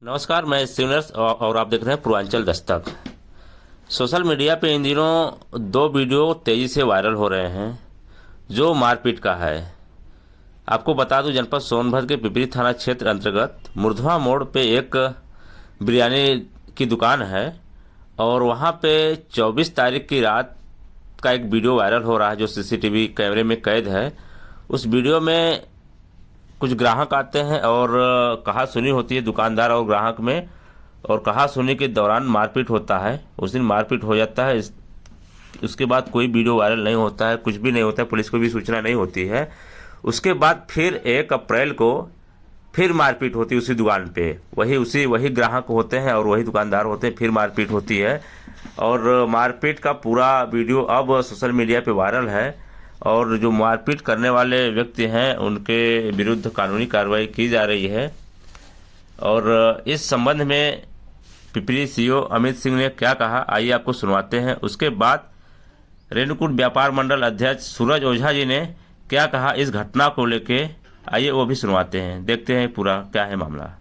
नमस्कार, मैं सिनर्स और आप देख रहे हैं पूर्वांचल दस्तक। सोशल मीडिया पे इन दिनों दो वीडियो तेज़ी से वायरल हो रहे हैं जो मारपीट का है। आपको बता दूं, जनपद सोनभद्र के पिपरी थाना क्षेत्र अंतर्गत मुर्धवा मोड़ पे एक बिरयानी की दुकान है और वहाँ पे 24 तारीख की रात का एक वीडियो वायरल हो रहा है जो सीसीटीवी कैमरे में कैद है। उस वीडियो में कुछ ग्राहक आते हैं और कहा सुनी होती है दुकानदार और ग्राहक में, और कहा सुनी के दौरान मारपीट होता है। उस दिन मारपीट हो जाता है। उसके बाद कोई वीडियो वायरल नहीं होता है, कुछ भी नहीं होता है, पुलिस को भी सूचना नहीं होती है। उसके बाद फिर 1 अप्रैल को फिर मारपीट होती है उसी दुकान पे। वही ग्राहक होते हैं और वही दुकानदार होते हैं। फिर मारपीट होती है और मारपीट का पूरा वीडियो अब सोशल मीडिया पे वायरल है और जो मारपीट करने वाले व्यक्ति हैं उनके विरुद्ध कानूनी कार्रवाई की जा रही है। और इस संबंध में पिपरी सीओ अमित सिंह ने क्या कहा, आइए आपको सुनवाते हैं। उसके बाद रेणुकूट व्यापार मंडल अध्यक्ष सूरज ओझा जी ने क्या कहा इस घटना को लेके, आइए वो भी सुनवाते हैं। देखते हैं पूरा क्या है मामला।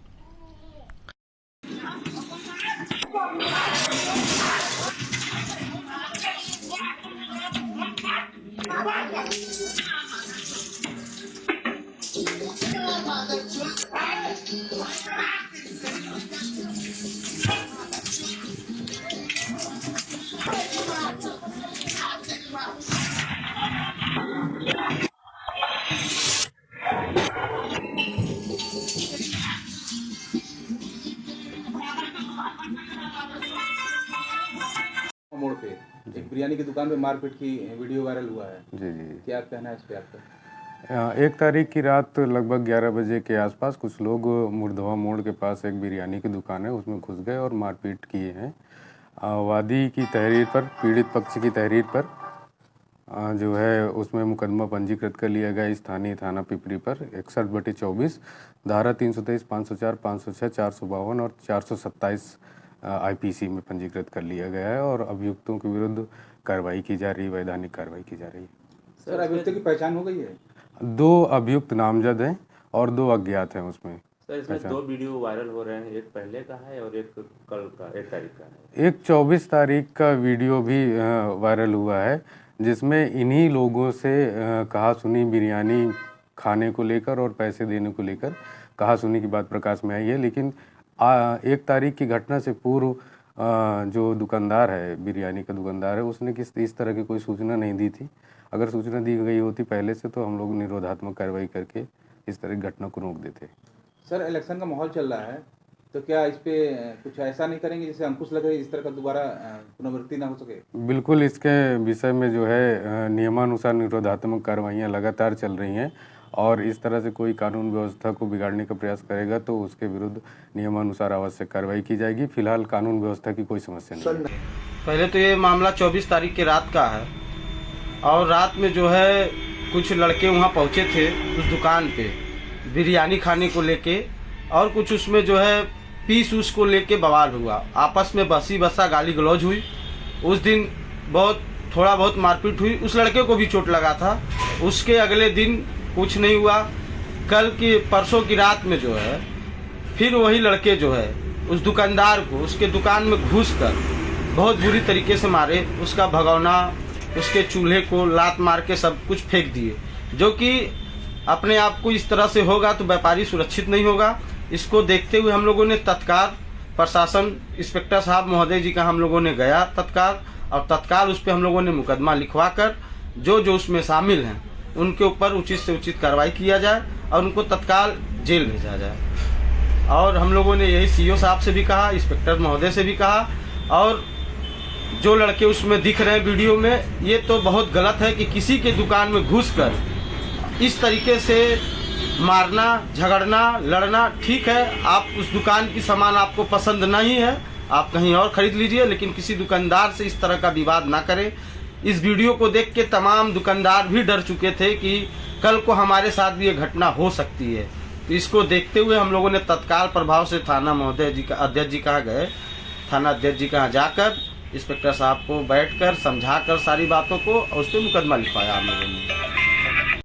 मोड़ पे एक बिरयानी की दुकान पे मारपीट की वीडियो वायरल हुआ है। जी जी। क्या कहना है इस पे आपका? 1 तारीख की रात लगभग 11 बजे के आसपास कुछ लोग मुर्धवा मोड़ के पास एक बिरयानी की दुकान है उसमें घुस गए और मारपीट किए हैं। वादी की तहरीर पर, पीड़ित पक्ष की तहरीर पर जो है उसमें मुकदमा पंजीकृत कर लिया गया स्थानीय थाना पिपरी पर 61/24 धारा 323, 504, 506, 452 और 427 IPC में पंजीकृत कर लिया गया है और अभियुक्तों के विरुद्ध कार्रवाई की जा रही है, वैधानिक कार्रवाई की जा रही है। सर, अभियुक्तों की पहचान हो गई है? 2 अभियुक्त नामजद हैं और 2 अज्ञात हैं उसमें। सर, इसमें 2 वीडियो वायरल हो रहे हैं, एक पहले का है और एक कल का 1 तारीख का है। एक 24 तारीख का वीडियो भी वायरल हुआ है जिसमें इन्हीं लोगों से कहा सुनी बिरयानी खाने को लेकर और पैसे देने को लेकर कहा सुनी की बात प्रकाश में आई है। लेकिन 1 तारीख की घटना से पूर्व जो दुकानदार है, बिरयानी का दुकानदार है, उसने इस तरह की कोई सूचना नहीं दी थी। अगर सूचना दी गई होती पहले से तो हम लोग निरोधात्मक कार्रवाई करके इस तरह की घटना को रोक देते। सर, इलेक्शन का माहौल चल रहा है तो क्या इस पे कुछ ऐसा नहीं करेंगे जिससे अंकुश लगे, इस तरह का दोबारा पुनरावृत्ति ना हो सके? बिल्कुल, इसके विषय में जो है नियमानुसार निरोधात्मक कार्रवाइयाँ लगातार चल रही हैं और इस तरह से कोई कानून व्यवस्था को बिगाड़ने का प्रयास करेगा तो उसके विरुद्ध नियमानुसार आवश्यक कार्रवाई की जाएगी। फिलहाल कानून व्यवस्था की कोई समस्या नहीं है। पहले तो ये मामला 24 तारीख की रात का है और रात में जो है कुछ लड़के वहाँ पहुँचे थे उस दुकान पे बिरयानी खाने को लेके और कुछ उसमें जो है पीस उस को लेके बवाल हुआ, आपस में बसी बसा गाली गलौज हुई। उस दिन थोड़ा बहुत मारपीट हुई, उस लड़के को भी चोट लगा था। उसके अगले दिन कुछ नहीं हुआ। कल की परसों की रात में जो है फिर वही लड़के जो है उस दुकानदार को उसके दुकान में घुसकर बहुत बुरी तरीके से मारे। उसका भगौना, उसके चूल्हे को लात मार के सब कुछ फेंक दिए, जो कि अपने आप को इस तरह से होगा तो व्यापारी सुरक्षित नहीं होगा। इसको देखते हुए हम लोगों ने तत्काल प्रशासन इंस्पेक्टर साहब महोदय जी का हम लोगों ने गया तत्काल उस पर हम लोगों ने मुकदमा लिखवा कर जो उसमें शामिल हैं उनके ऊपर उचित से उचित कार्रवाई किया जाए और उनको तत्काल जेल भेजा जाए। और हम लोगों ने यही सीओ साहब से भी कहा, इंस्पेक्टर महोदय से भी कहा, और जो लड़के उसमें दिख रहे हैं वीडियो में, ये तो बहुत गलत है कि किसी के दुकान में घुसकर इस तरीके से मारना, झगड़ना, लड़ना। ठीक है, आप उस दुकान की सामान आपको पसंद नहीं है, आप कहीं और खरीद लीजिए, लेकिन किसी दुकानदार से इस तरह का विवाद ना करें। इस वीडियो को देख के तमाम दुकानदार भी डर चुके थे कि कल को हमारे साथ भी ये घटना हो सकती है। तो इसको देखते हुए हम लोगों ने तत्काल प्रभाव से थाना महोदय जी का अध्यक्ष जी कहाँ गए, थाना अध्यक्ष जी कहाँ जाकर इंस्पेक्टर साहब को बैठकर समझाकर सारी बातों को और उस पर मुकदमा लिखवाया हम लोगों ने।